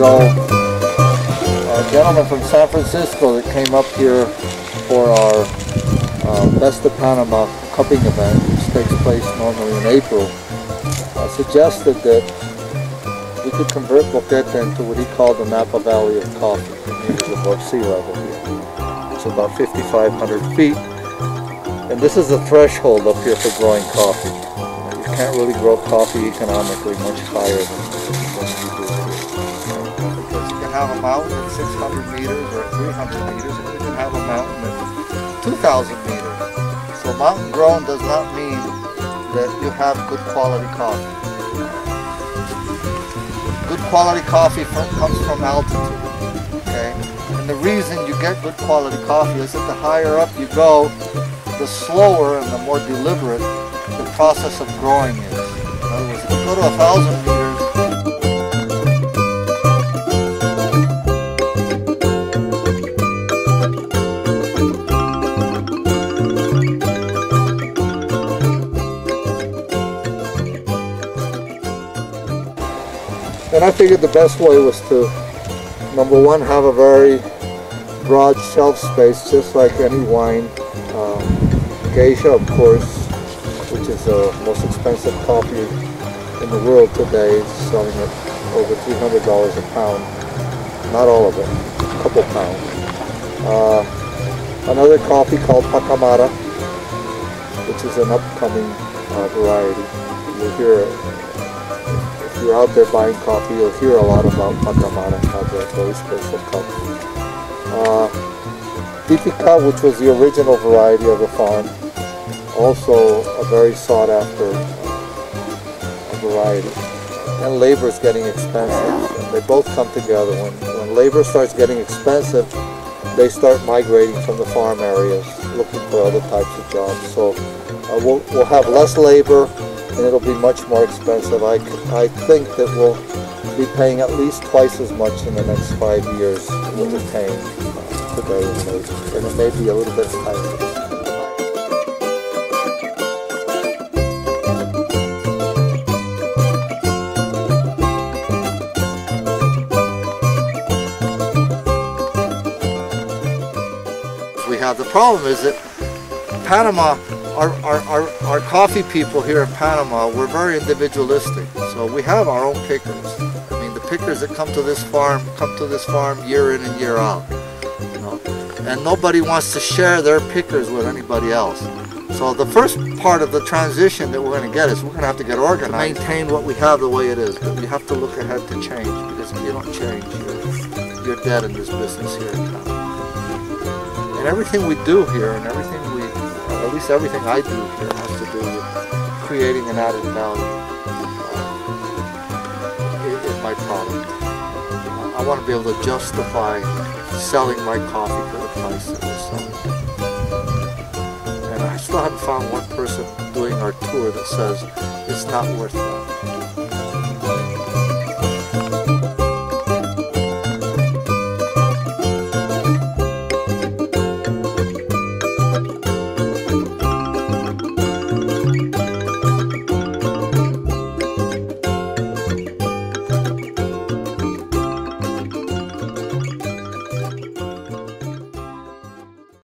ago, a gentleman from San Francisco that came up here for our Best of Panama cupping event, which takes place normally in April, suggested that we could convert Boquete into what he called the Napa Valley of Coffee. It is above sea level here. It's about 5,500 feet. And this is the threshold up here for growing coffee. You can't really grow coffee economically much higher than what you do here. Because you can have a mountain at 600 meters or 300 meters, and you can have a mountain at 2,000 meters. So mountain grown does not mean that you have good quality coffee. Good quality coffee comes from altitude, okay? And the reason you get good quality coffee is that the higher up you go, the slower and the more deliberate the process of growing is. In other words, if you go to 1,000 meters, and I figured the best way was to, number one, have a very broad shelf space, just like any wine. Geisha, of course, which is the most expensive coffee in the world today, is selling at over $300 a pound. Not all of it, a couple pounds. Another coffee called Pacamara, which is an upcoming variety. You'll hear, if you're out there buying coffee, you'll hear a lot about Pacamara. Has a very special cup. Típica, which was the original variety of the farm, also a very sought after variety. And labor is getting expensive, and they both come together. When labor starts getting expensive, they start migrating from the farm areas, looking for other types of jobs. So we'll have less labor, and it'll be much more expensive. I think that we'll be paying at least twice as much in the next 5 years what we're paying today, and it may be a little bit higher. We have the problem is that Panama, our coffee people here in Panama, we're very individualistic. So we have our own pickers. I mean, the pickers that come to this farm year in and year out. And nobody wants to share their pickers with anybody else. So the first part of the transition that we're going to get is we're going to have to get organized, maintain what we have the way it is, but we have to look ahead to change, because if you don't change, you're dead in this business here in town. And everything we do here, and everything at least everything I do here, has to do with creating an added value in my product. I want to be able to justify selling my coffee for the price that we're selling. And I still haven't found one person doing our tour that says it's not worth that.